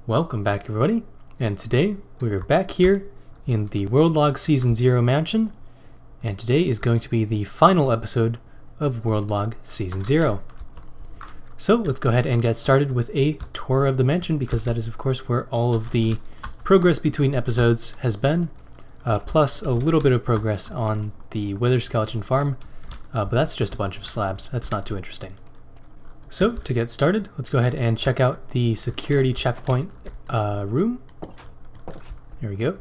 Welcome back everybody, and today we are back here in the WorldLog Season 0 mansion, and today is going to be the final episode of WorldLog Season 0. So let's go ahead and get started with a tour of the mansion, because that is of course where all of the progress between episodes has been, plus a little bit of progress on the Wither Skeleton farm, but that's just a bunch of slabs, that's not too interesting. So, to get started, let's go ahead and check out the security checkpoint room. Here we go.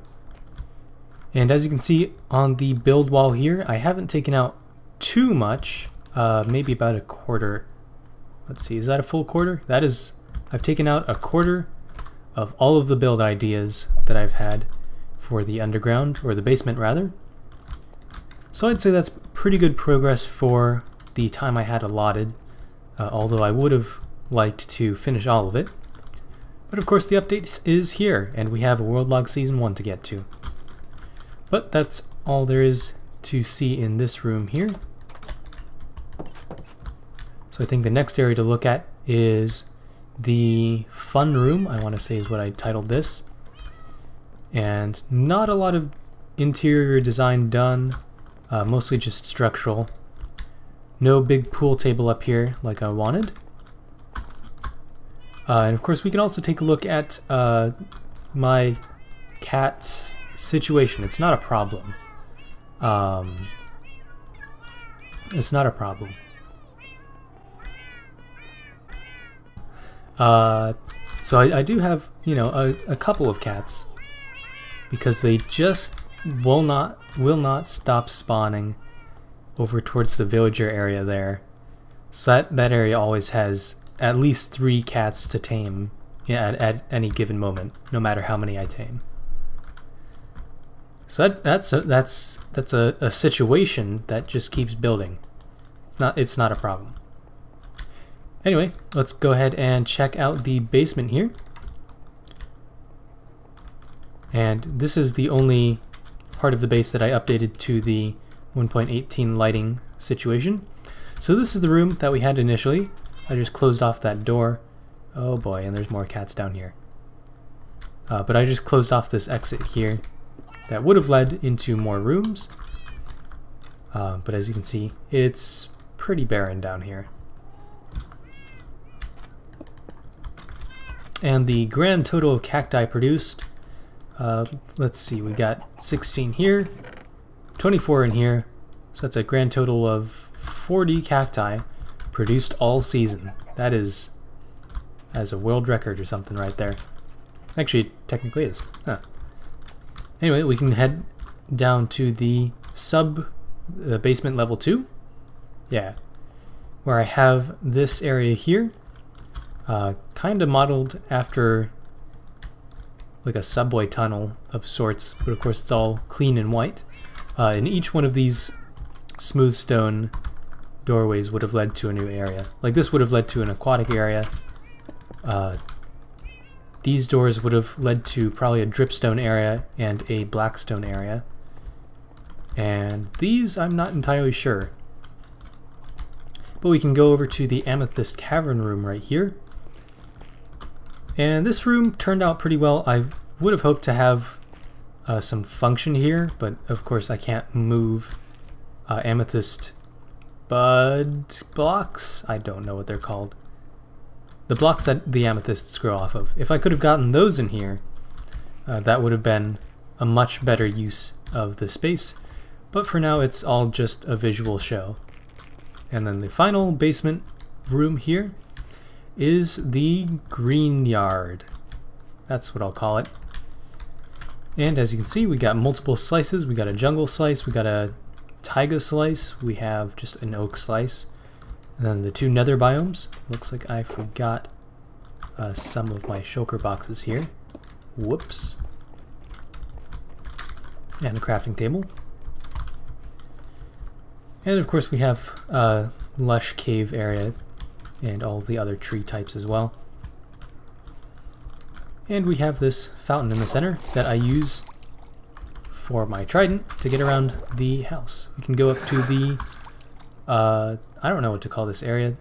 And as you can see on the build wall here, I haven't taken out too much, maybe about a quarter. Let's see, is that a full quarter? That is, I've taken out a quarter of all of the build ideas that I've had for the underground, or the basement rather. So I'd say that's pretty good progress for the time I had allotted. Although I would have liked to finish all of it. But of course the update is here, and we have a WorldLog Season 1 to get to. But that's all there is to see in this room here. So I think the next area to look at is the fun room, I want to say is what I titled this. And not a lot of interior design done, mostly just structural. No big pool table up here like I wanted. And of course we can also take a look at my cat's situation. It's not a problem. It's not a problem. So I do have, you know, a couple of cats, because they just will not stop spawning over towards the villager area there. So that area always has at least 3 cats to tame at any given moment, no matter how many I tame. So that's a situation that just keeps building. It's not a problem. Anyway, let's go ahead and check out the basement here. And this is the only part of the base that I updated to the 1.18 lighting situation. So this is the room that we had initially. I just closed off that door. Oh boy, and there's more cats down here. But I just closed off this exit here that would have led into more rooms. But as you can see, it's pretty barren down here. And the grand total of cacti produced, let's see, we got 16 here, 24 in here, so that's a grand total of 40 cacti produced all season. That is as a world record or something right there. Actually, it technically is. Huh. Anyway, we can head down to the basement level 2. Yeah, where I have this area here, kind of modeled after like a subway tunnel of sorts, but of course it's all clean and white. And each one of these smooth stone doorways would have led to a new area. Like this would have led to an aquatic area. These doors would have led to probably a dripstone area and a blackstone area. And these I'm not entirely sure. But we can go over to the Amethyst Cavern room right here. And this room turned out pretty well. I would have hoped to have some function here, but of course I can't move amethyst bud blocks. I don't know what they're called. The blocks that the amethysts grow off of. If I could have gotten those in here, that would have been a much better use of the space. But for now it's all just a visual show. And then the final basement room here is the green yard. That's what I'll call it. And as you can see, we got multiple slices. We got a jungle slice, we got a taiga slice, we have just an oak slice, and then the 2 nether biomes. Looks like I forgot some of my shulker boxes here. Whoops. And a crafting table. And of course we have a lush cave area and all the other tree types as well. And we have this fountain in the center that I use for my trident to get around the house. We can go up to the, I don't know what to call this area.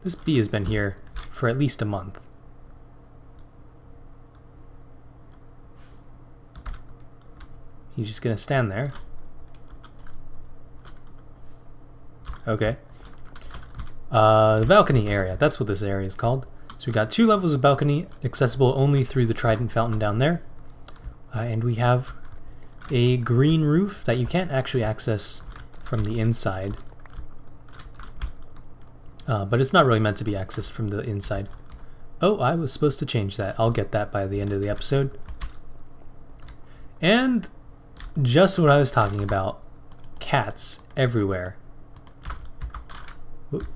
This bee has been here for at least a month. He's just gonna stand there. Okay. The balcony area, that's what this area is called. So we got 2 levels of balcony, accessible only through the Trident Fountain down there. And we have a green roof that you can't actually access from the inside. But it's not really meant to be accessed from the inside. Oh, I was supposed to change that. I'll get that by the end of the episode. And just what I was talking about. Cats everywhere. Whoop.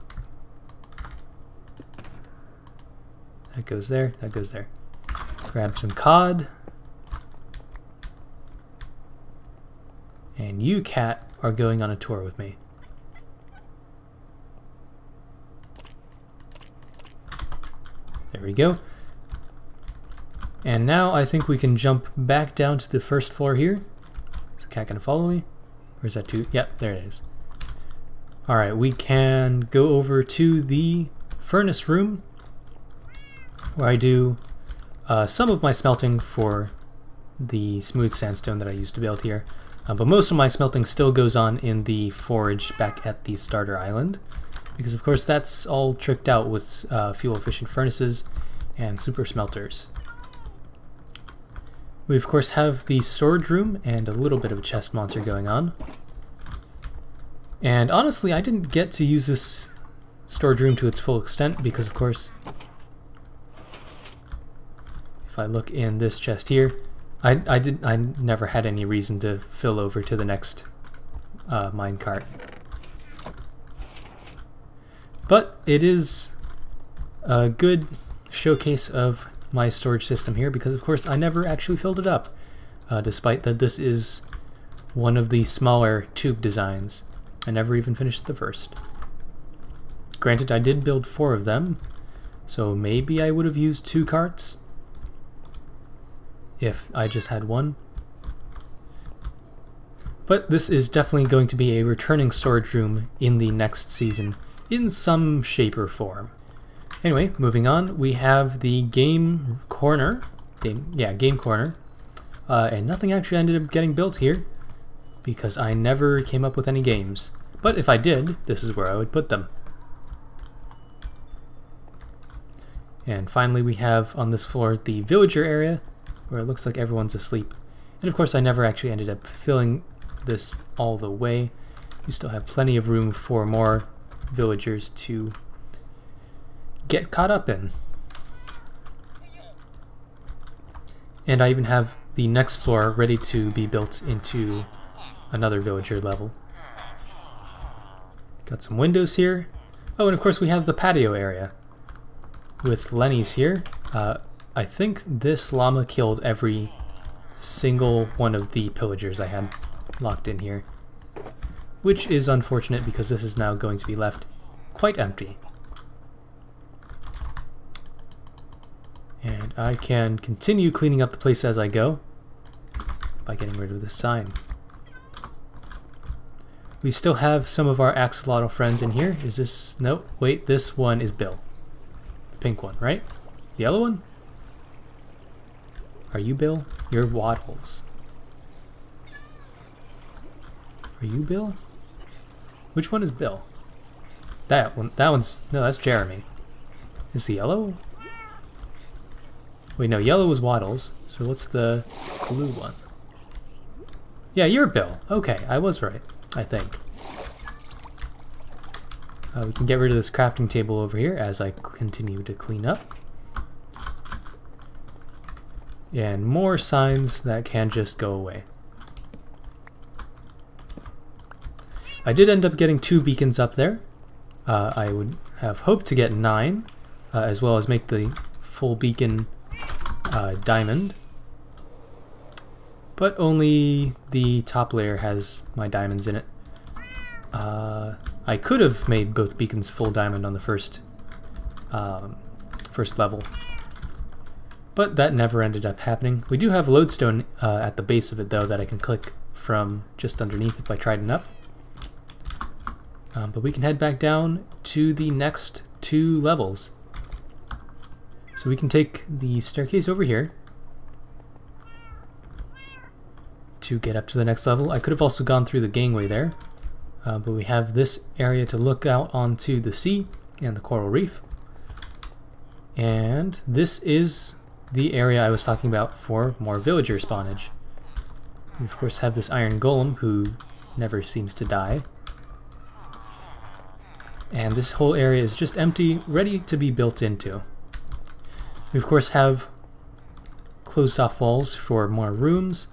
That goes there, that goes there. Grab some cod. And you, cat, are going on a tour with me. There we go. And now I think we can jump back down to the first floor here. Is the cat gonna follow me? Or is that too? Yep, there it is. Alright, we can go over to the furnace room where I do some of my smelting for the smooth sandstone that I used to build here. But most of my smelting still goes on in the forge back at the starter island, because of course that's all tricked out with fuel efficient furnaces and super smelters. We of course have the storage room and a little bit of a chest monster going on. And honestly, I didn't get to use this storage room to its full extent because of course, if I look in this chest here, I never had any reason to fill over to the next minecart. But it is a good showcase of my storage system here because of course I never actually filled it up, despite that this is one of the smaller tube designs. I never even finished the first. Granted, I did build 4 of them, so maybe I would have used 2 carts if I just had 1. But this is definitely going to be a returning storage room in the next season, in some shape or form. Anyway, moving on, we have the game corner. Game corner. And nothing actually ended up getting built here, because I never came up with any games. But if I did, this is where I would put them. And finally we have on this floor the villager area, where it looks like everyone's asleep. And of course I never actually ended up filling this all the way. We still have plenty of room for more villagers to get caught up in. And I even have the next floor ready to be built into another villager level. Got some windows here. Oh, and of course we have the patio area with Lenny's here. I think this llama killed every single one of the pillagers I had locked in here, which is unfortunate because this is now going to be left quite empty. And I can continue cleaning up the place as I go by getting rid of this sign. We still have some of our axolotl friends in here. Is this... no, wait, this one is Bill. The pink one, right? The yellow one? Are you Bill? You're Waddles. Are you Bill? Which one is Bill? That one. That one's... no, that's Jeremy. Is the yellow? Wait, no, yellow was Waddles. So what's the blue one? Yeah, you're Bill. Okay, I was right, I think. We can get rid of this crafting table over here as I continue to clean up. And more signs that can just go away. I did end up getting 2 beacons up there. I would have hoped to get 9, as well as make the full beacon diamond. But only the top layer has my diamonds in it. I could have made both beacons full diamond on the first level, but that never ended up happening. We do have lodestone at the base of it though that I can click from just underneath if I trident up. But we can head back down to the next 2 levels. So we can take the staircase over here to get up to the next level. I could have also gone through the gangway there, but we have this area to look out onto the sea and the coral reef. And this is the area I was talking about for more villager spawnage. We of course have this iron golem who never seems to die. And this whole area is just empty, ready to be built into. We of course have closed off walls for more rooms,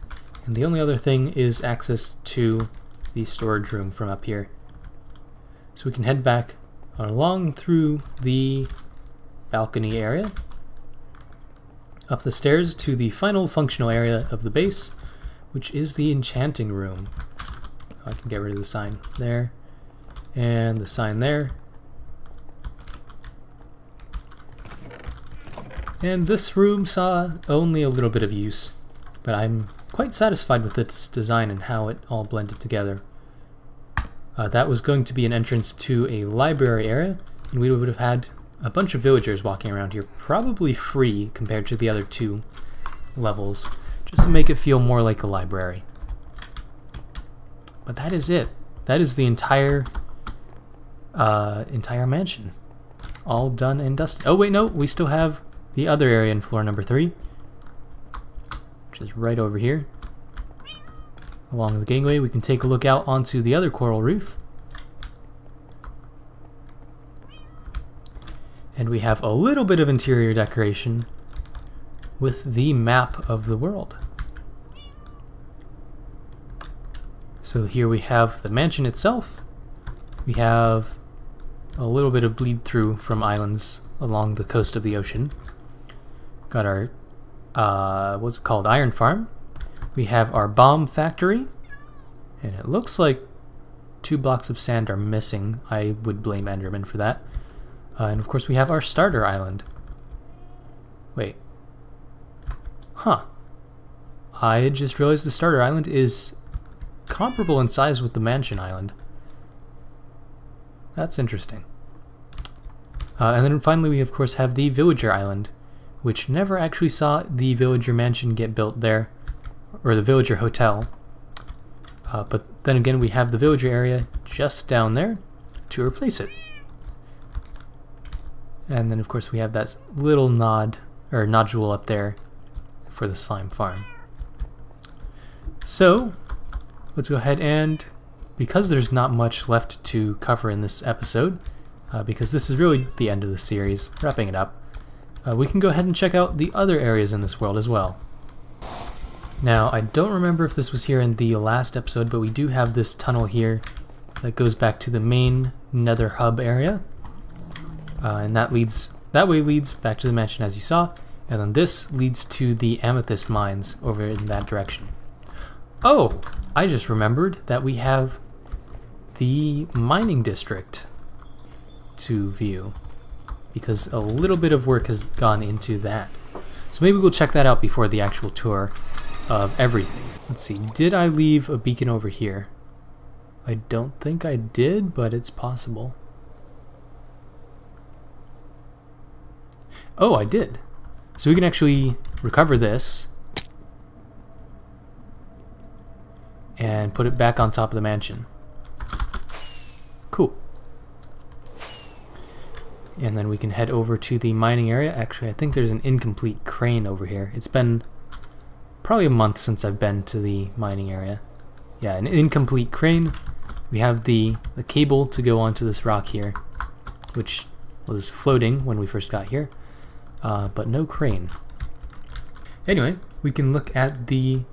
and the only other thing is access to the storage room from up here. So we can head back along through the balcony area, up the stairs to the final functional area of the base, which is the enchanting room. I can get rid of the sign there, and the sign there. And this room saw only a little bit of use, but I'm quite satisfied with its design and how it all blended together. That was going to be an entrance to a library area, and we would have had a bunch of villagers walking around here, probably free compared to the other two levels, just to make it feel more like a library. But that is it. That is the entire mansion. All done and dusted. Oh wait, no, we still have the other area in floor number 3, which is right over here. Along the gangway, we can take a look out onto the other coral reef. And we have a little bit of interior decoration with the map of the world. So here we have the mansion itself. We have a little bit of bleed through from islands along the coast of the ocean. Got our, what's it called, iron farm. We have our bomb factory, and it looks like 2 blocks of sand are missing. I would blame Enderman for that. And of course we have our starter island. Wait. Huh. I just realized the starter island is comparable in size with the mansion island. That's interesting. And then finally we of course have the villager island, which never actually saw the villager mansion get built there, or the villager hotel. But then again we have the villager area just down there to replace it. And then of course we have that little nodule up there for the slime farm. So let's go ahead and, because there's not much left to cover in this episode, because this is really the end of the series, wrapping it up, we can go ahead and check out the other areas in this world as well. Now, I don't remember if this was here in the last episode, but we do have this tunnel here that goes back to the main Nether hub area. And that way leads back to the mansion as you saw, and then this leads to the Amethyst mines over in that direction. Oh, I just remembered that we have the mining district to view, because a little bit of work has gone into that. So maybe we'll check that out before the actual tour of everything. Let's see, did I leave a beacon over here? I don't think I did, but it's possible. Oh, I did. So we can actually recover this and put it back on top of the mansion. Cool. And then we can head over to the mining area. Actually, I think there's an incomplete crane over here. It's been probably a month since I've been to the mining area. Yeah, an incomplete crane. We have the cable to go onto this rock here, which was floating when we first got here. But no crane. Anyway, we can look at the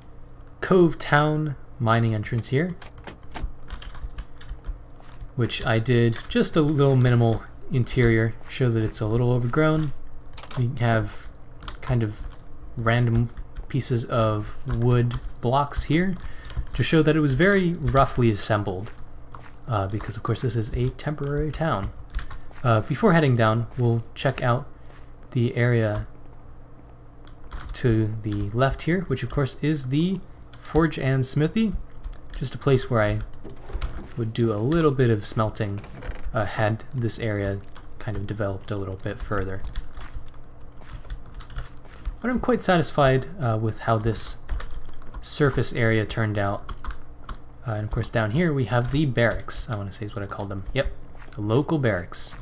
Cove Town mining entrance here, which I did just a little minimal interior, show that it's a little overgrown. We have kind of random pieces of wood blocks here to show that it was very roughly assembled, because of course this is a temporary town. Before heading down, we'll check out the area to the left here, which of course is the Forge and Smithy, just a place where I would do a little bit of smelting had this area kind of developed a little bit further. But I'm quite satisfied with how this surface area turned out. And of course down here we have the barracks, I want to say is what I called them. Yep, the local barracks.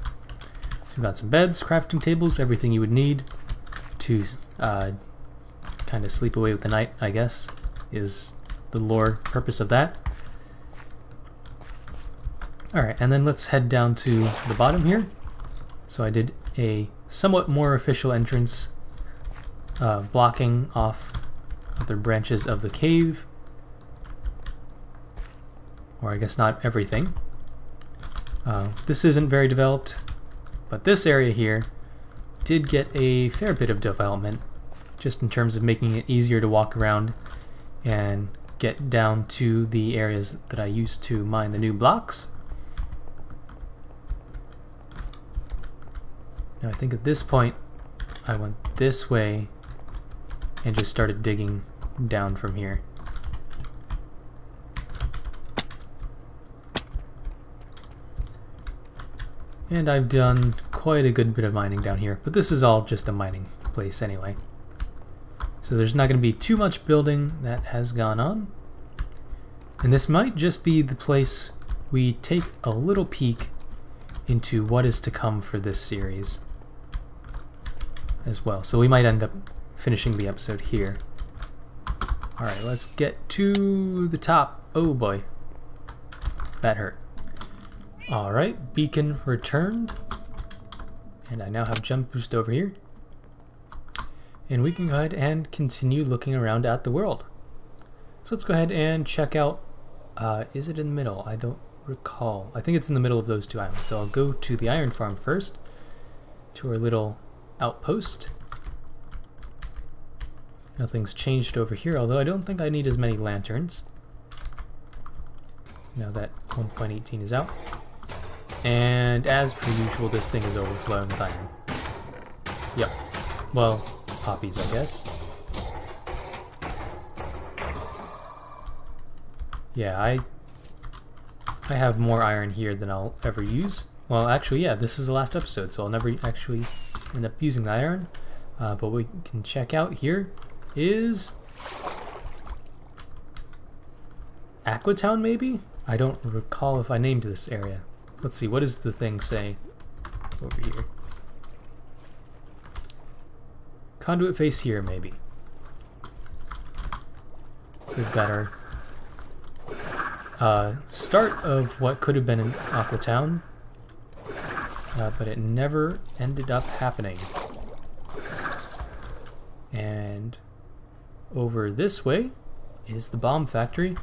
So we've got some beds, crafting tables, everything you would need to kind of sleep away with the night, I guess, is the lore purpose of that. Alright, and then let's head down to the bottom here. So I did a somewhat more official entrance, blocking off other branches of the cave. Or I guess not everything. This isn't very developed, but this area here did get a fair bit of development, just in terms of making it easier to walk around and get down to the areas that I used to mine the new blocks. Now I think at this point I went this way and just started digging down from here. And I've done quite a good bit of mining down here, but this is all just a mining place anyway. So there's not going to be too much building that has gone on. And this might just be the place we take a little peek into what is to come for this series as well. So we might end up finishing the episode here. Alright, let's get to the top. Oh boy, that hurt. Alright, beacon returned. And I now have jump boost over here. And we can go ahead and continue looking around at the world. So let's go ahead and check out, is it in the middle? I don't recall. I think it's in the middle of those two islands. So I'll go to the iron farm first, to our little outpost. Nothing's changed over here, although I don't think I need as many lanterns now that 1.18 is out. And as per usual, this thing is overflowing with iron. Yep. Well, poppies, I guess. Yeah, I have more iron here than I'll ever use. Well, actually, yeah, this is the last episode, so I'll never actually end up using the iron. But what we can check out here is Aquatown, maybe? I don't recall if I named this area. Let's see, what does the thing say over here? Conduit face here, maybe. So we've got our start of what could have been an Aquatown, but it never ended up happening. And over this way is the bomb factory.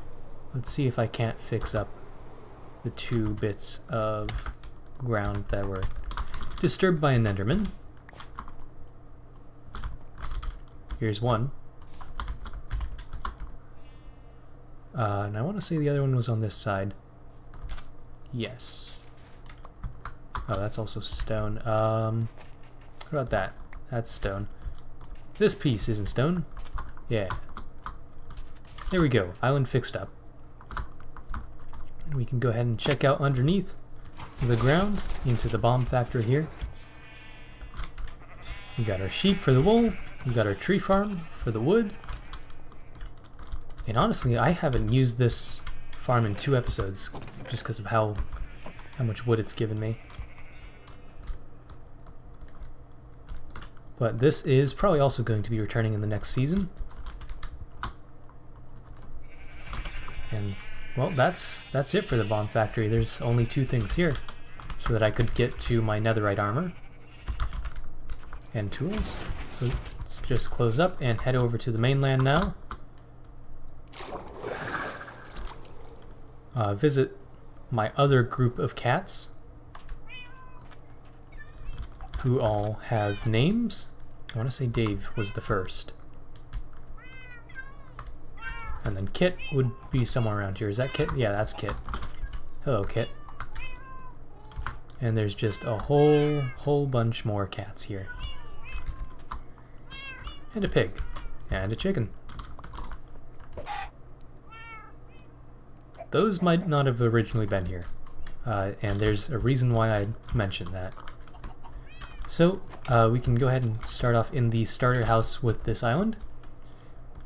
Let's see if I can't fix up the 2 bits of ground that were disturbed by an Enderman. Here's one. And I want to say the other one was on this side. Yes. Oh, that's also stone. What about that? That's stone. This piece isn't stone. Yeah. There we go. Island fixed up. And we can go ahead and check out underneath the ground into the bomb factory here. We got our sheep for the wool. We got our tree farm for the wood. And honestly, I haven't used this farm in 2 episodes just because of how much wood it's given me. But this is probably also going to be returning in the next season. And well, that's it for the bomb factory. There's only 2 things here, so that I could get to my netherite armor and tools. So let's just close up and head over to the mainland now. Visit my other group of cats, who all have names. I want to say Dave was the first. And then Kit would be somewhere around here. Is that Kit? Yeah, that's Kit. Hello, Kit. And there's just a whole bunch more cats here. And a pig. And a chicken. Those might not have originally been here. And there's a reason why I mentioned that. So, we can go ahead and start off in the starter house with this island.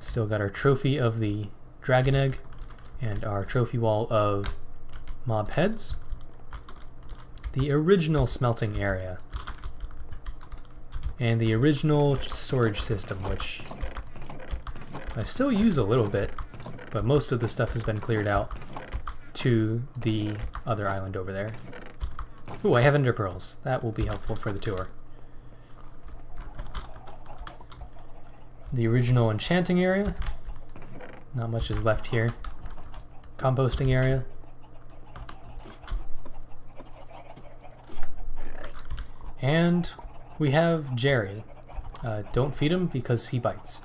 Still got our trophy of the dragon egg and our trophy wall of mob heads. The original smelting area. And the original storage system, which I still use a little bit, but most of the stuff has been cleared out to the other island over there. Ooh, I have ender pearls. That will be helpful for the tour. The original enchanting area. Not much is left here. Composting area. And we have Jerry. Don't feed him because he bites.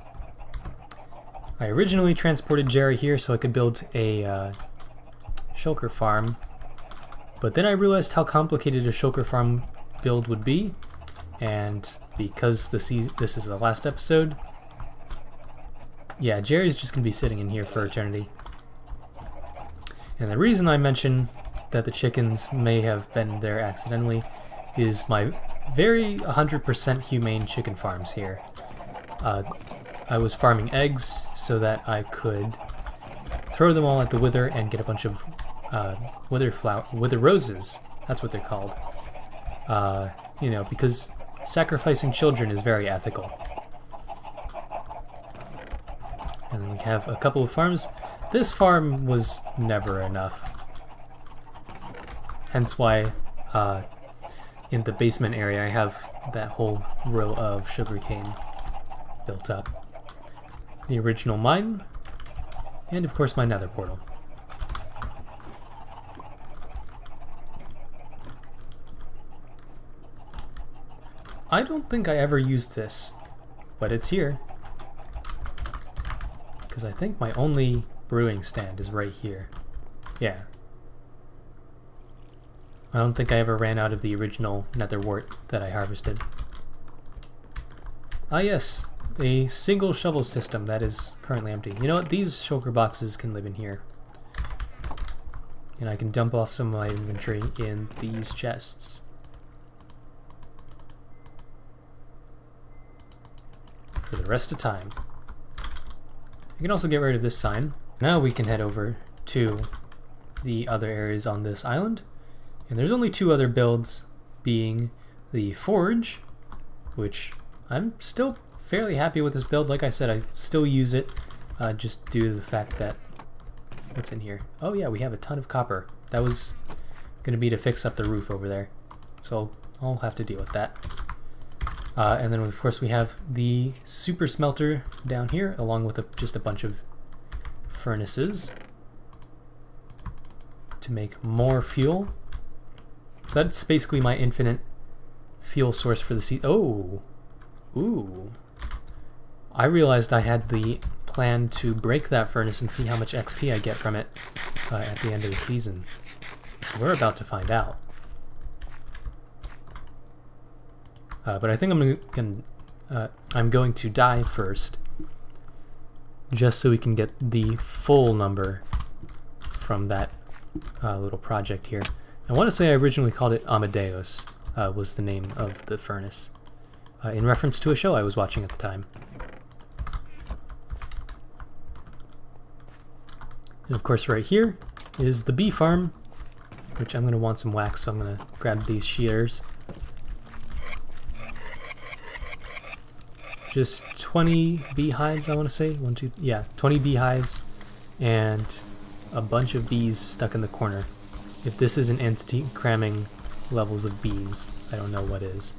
I originally transported Jerry here so I could build a shulker farm, but then I realized how complicated a shulker farm build would be, and because this is the last episode, yeah, Jerry's just going to be sitting in here for eternity. And the reason I mention that the chickens may have been there accidentally is my very 100% humane chicken farms here. I was farming eggs so that I could throw them all at the wither and get a bunch of wither roses. That's what they're called. You know, because sacrificing children is very ethical. And then we have a couple of farms. This farm was never enough. Hence why in the basement area I have that whole row of sugarcane built up. The original mine, and of course my nether portal. I don't think I ever used this, but it's here. Because I think my only brewing stand is right here. Yeah. I don't think I ever ran out of the original nether wart that I harvested. Ah yes, a single shovel system that is currently empty. You know what, these shulker boxes can live in here. And I can dump off some of my inventory in these chests. For the rest of time. You can also get rid of this sign. Now we can head over to the other areas on this island. And there's only two other builds, being the forge, which I'm still fairly happy with this build. Like I said, I still use it just due to the fact that... What's in here? Oh yeah, we have a ton of copper. That was going to be to fix up the roof over there. So I'll have to deal with that. And then of course we have the super smelter down here, along with just a bunch of furnaces to make more fuel. So that's basically my infinite fuel source for the sea. Oh! Ooh. I realized I had the plan to break that furnace and see how much XP I get from it at the end of the season. So we're about to find out. But I think I'm going to die first, just so we can get the full number from that little project here. I want to say I originally called it Amadeus, was the name of the furnace, in reference to a show I was watching at the time. And of course right here is the bee farm, which I'm going to want some wax, so I'm going to grab these shears. Just 20 beehives, I want to say. 20 beehives and a bunch of bees stuck in the corner. If this is an entity cramming levels of bees, I don't know what is.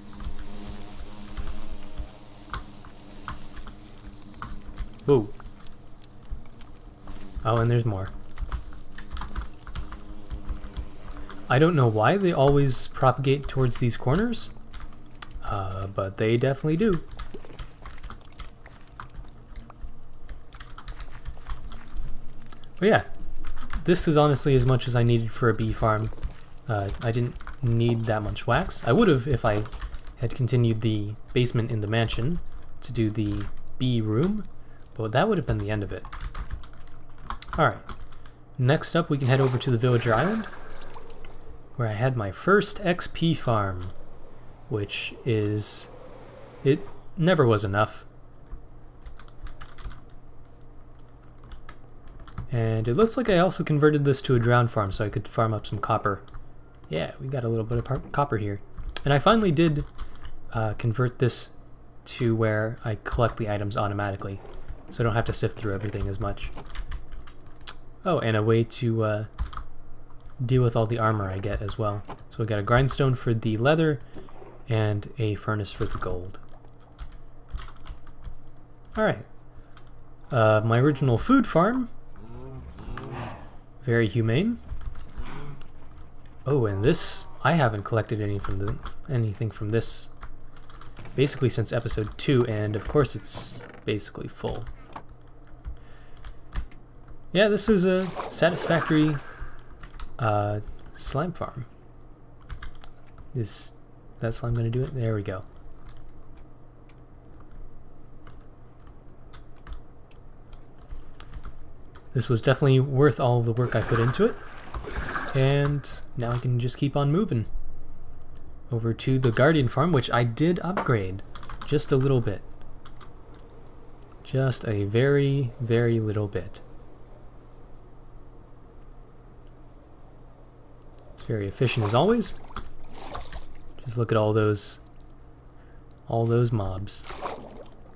Ooh. Oh, and there's more. I don't know why they always propagate towards these corners, but they definitely do. But yeah, this is honestly as much as I needed for a bee farm. I didn't need that much wax. I would have if I had continued the basement in the mansion to do the bee room, but that would have been the end of it. Alright, next up we can head over to the villager island, where I had my first XP farm, which is... it never was enough. And it looks like I also converted this to a drowned farm so I could farm up some copper. Yeah, we got a little bit of copper here. And I finally did convert this to where I collect the items automatically, so I don't have to sift through everything as much. Oh, and a way to deal with all the armor I get as well. So we got a grindstone for the leather and a furnace for the gold. Alright. My original food farm. Very humane. Oh, and this, I haven't collected anything from this basically since episode 2, and of course it's basically full. Yeah, this is a satisfactory slime farm. Is that slime gonna do it? There we go. This was definitely worth all of the work I put into it, and now I can just keep on moving over to the Guardian farm, which I did upgrade just a little bit. Just a very, very little bit. It's very efficient as always. Just look at all those mobs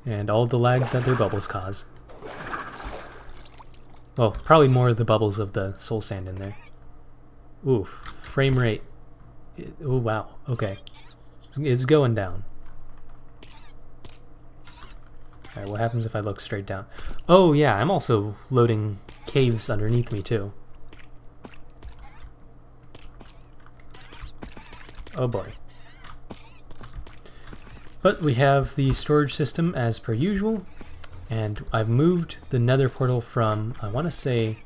and all the lag that their bubbles cause. Well, probably more of the bubbles of the soul sand in there. Ooh, frame rate. Oh wow, okay. It's going down. Alright, what happens if I look straight down? Oh yeah, I'm also loading caves underneath me too. Oh boy. But we have the storage system as per usual, and I've moved the nether portal from, I want to say,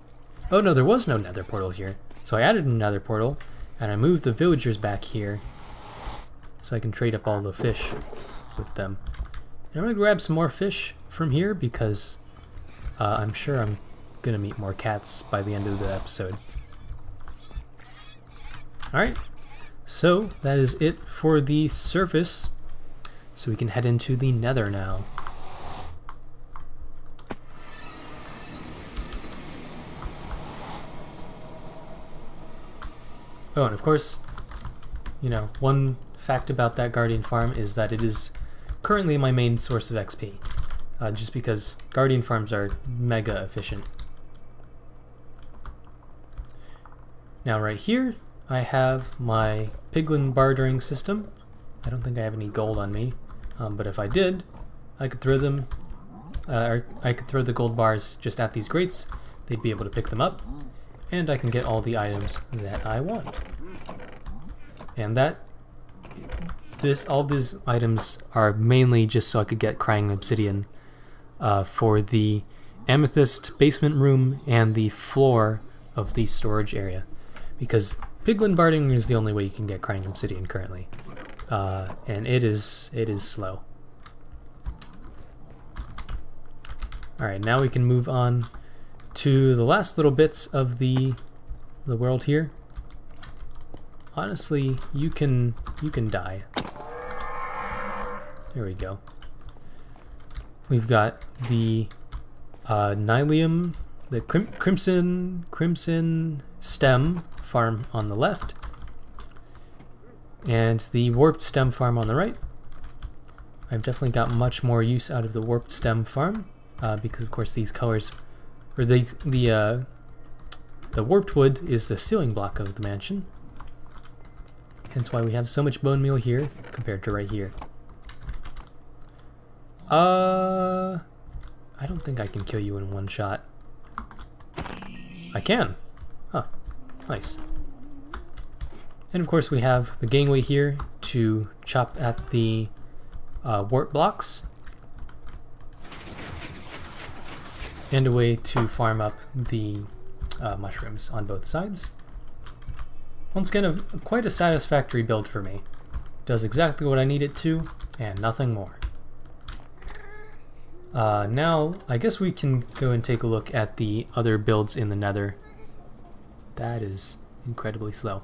oh no, there was no nether portal here. So I added another portal, and I moved the villagers back here so I can trade up all the fish with them. And I'm going to grab some more fish from here because I'm sure I'm going to meet more cats by the end of the episode. Alright, so that is it for the surface. So we can head into the nether now. Oh, and of course, you know, one fact about that Guardian farm is that it is currently my main source of XP, just because Guardian farms are mega efficient. Now right here, I have my piglin bartering system. I don't think I have any gold on me, but if I did, I could throw them, or I could throw the gold bars just at these grates. They'd be able to pick them up, and I can get all the items that I want. And all these items are mainly just so I could get crying obsidian for the Amethyst basement room and the floor of the storage area, because piglin bartering is the only way you can get crying obsidian currently, and it is slow. Alright, now we can move on to the last little bits of the world here. Honestly, you can die. There we go. We've got the Nylium, the crimson stem farm on the left, and the warped stem farm on the right. I've definitely got much more use out of the warped stem farm because, of course, these colors, or the warped wood is the ceiling block of the mansion. Hence why we have so much bone meal here compared to right here. I don't think I can kill you in one shot. I can. Huh. Nice. And of course we have the gangway here to chop at the warp blocks. And a way to farm up the mushrooms on both sides. Once again, quite a satisfactory build for me. Does exactly what I need it to, and nothing more. Now, I guess we can go and take a look at the other builds in the nether. That is incredibly slow.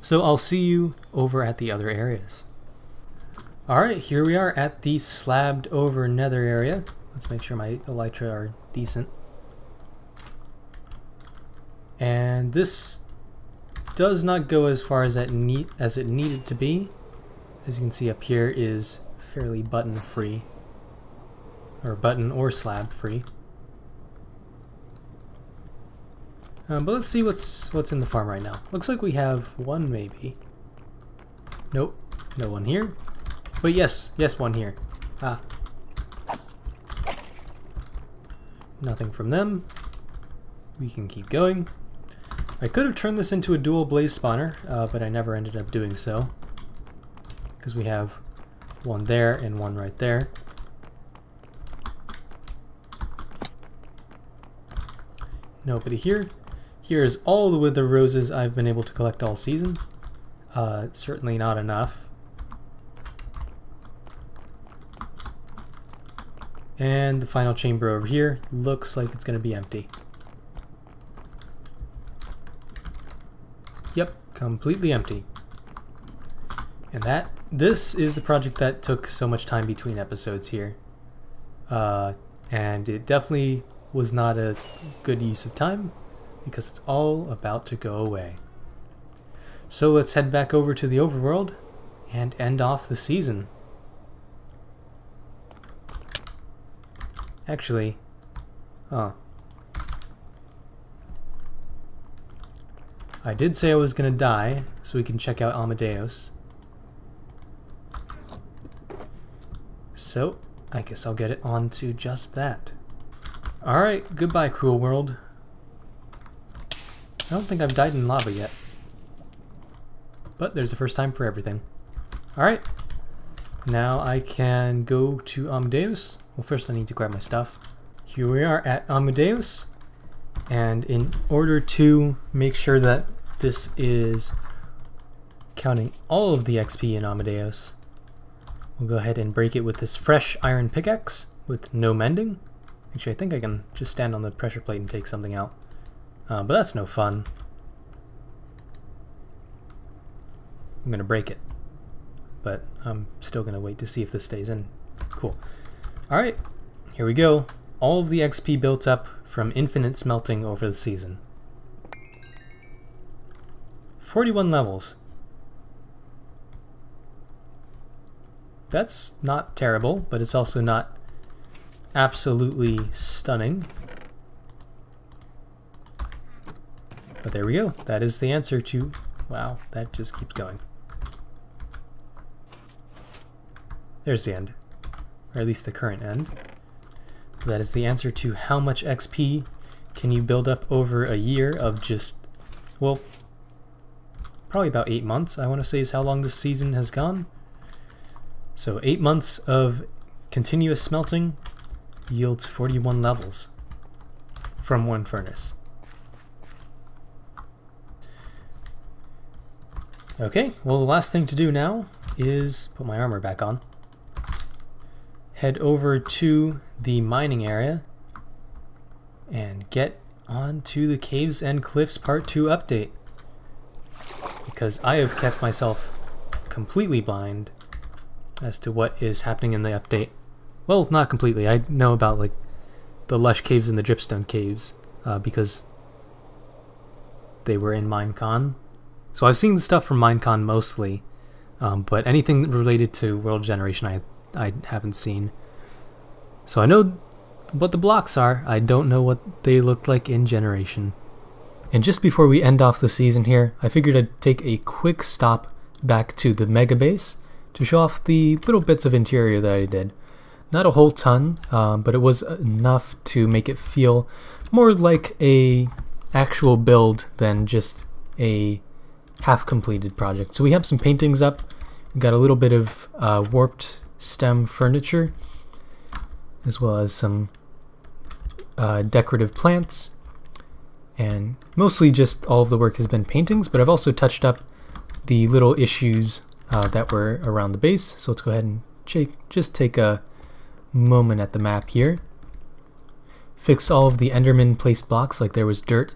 So I'll see you over at the other areas. Alright, here we are at the slabbed over nether area. Let's make sure my elytra are decent. And this does not go as far as it needed to be. As you can see up here is fairly button free, or button or slab free. But let's see what's in the farm right now. Looks like we have one maybe. Nope, no one here. But yes, one here. Ah. Nothing from them. We can keep going. I could have turned this into a dual blaze spawner, but I never ended up doing so. Because we have one there and one right there. Nobody here. Here's all the wither roses I've been able to collect all season. Certainly not enough. And the final chamber over here looks like it's going to be empty. Yep, completely empty. And this is the project that took so much time between episodes here. And it definitely was not a good use of time because it's all about to go away. So let's head back over to the overworld and end off the season. Actually, I did say I was gonna die, so we can check out Amadeus. So, I guess I'll get it on to just that. Alright, goodbye, cruel world. I don't think I've died in lava yet. But there's a first time for everything. Alright, now I can go to Amadeus. Well, first I need to grab my stuff. Here we are at Amadeus. And in order to make sure that this is counting all of the XP in Amadeus, we'll go ahead and break it with this fresh iron pickaxe with no mending. Actually, I think I can just stand on the pressure plate and take something out. But that's no fun. I'm gonna break it. But I'm still gonna wait to see if this stays in. Cool. Alright, here we go. All of the XP built up from infinite smelting over the season. 41 levels. That's not terrible, but it's also not absolutely stunning. But there we go. That is the answer to... Wow, that just keeps going. There's the end. Or at least the current end. That is the answer to how much XP can you build up over a year of just, well, probably about 8 months, I want to say is how long this season has gone. So 8 months of continuous smelting yields 41 levels from one furnace. Okay, well the last thing to do now is put my armor back on. Head over to the mining area and get onto the Caves and Cliffs Part 2 update. Because I have kept myself completely blind as to what is happening in the update. Well, not completely. I know about like the lush caves and the dripstone caves because they were in Minecon. So I've seen the stuff from Minecon mostly, but anything related to World Generation I haven't seen. So I know what the blocks are. I don't know what they look like in Generation. And just before we end off the season here, I figured I'd take a quick stop back to the Mega Base to show off the little bits of interior that I did. Not a whole ton, but it was enough to make it feel more like a actual build than just a half-completed project. So we have some paintings up. We got a little bit of warped stem furniture, as well as some decorative plants, and mostly just all of the work has been paintings, but I've also touched up the little issues that were around the base. So let's go ahead and just take a moment at the map here. Fixed all of the Enderman placed blocks, like there was dirt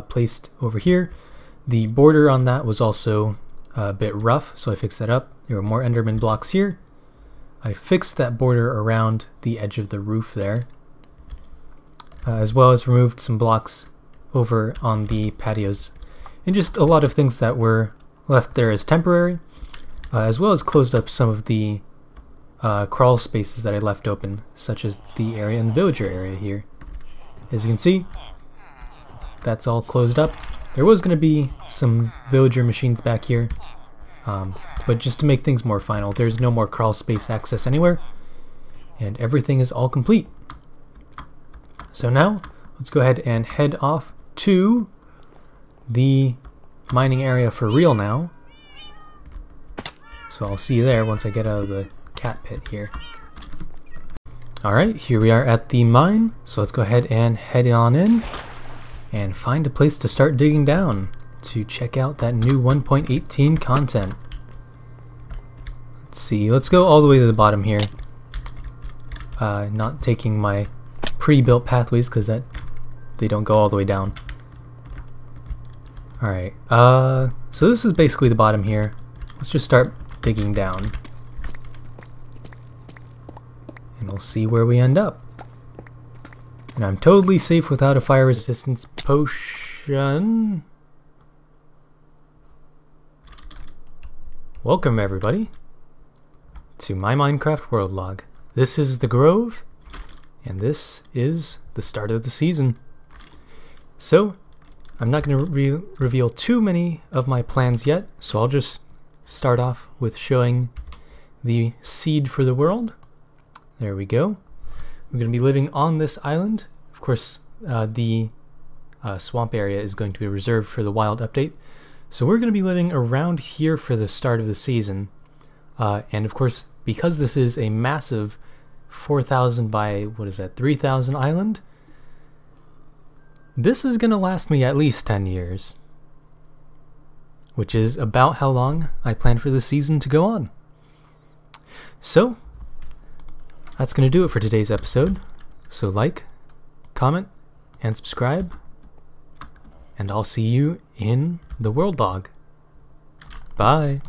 placed over here. The border on that was also a bit rough, so I fixed that up. There were more Enderman blocks here. I fixed that border around the edge of the roof there, as well as removed some blocks over on the patios, and just a lot of things that were left there as temporary, as well as closed up some of the crawl spaces that I left open, such as the area in the villager area here. As you can see, that's all closed up. There was going to be some villager machines back here, but just to make things more final, there's no more crawl space access anywhere, and everything is all complete. So now, let's go ahead and head off to the mining area for real now. So I'll see you there once I get out of the cat pit here. Alright, here we are at the mine, so let's go ahead and head on in and find a place to start digging down to check out that new 1.18 content. Let's see, let's go all the way to the bottom here. Not taking my pre-built pathways because they don't go all the way down. Alright, so this is basically the bottom here. Let's just start digging down, and we'll see where we end up. And I'm totally safe without a fire resistance potion. Welcome everybody to my Minecraft world log. This is the Grove, and this is the start of the season. So I'm not going to reveal too many of my plans yet, so I'll just start off with showing the seed for the world. There we go. We're going to be living on this island. Of course, the swamp area is going to be reserved for the wild update. So we're going to be living around here for the start of the season. And of course, because this is a massive 4,000 by, what is that, 3,000 island, this is going to last me at least 10 years. Which is about how long I plan for this season to go on. So, that's going to do it for today's episode. So like, comment, and subscribe, and I'll see you in the world log. Bye!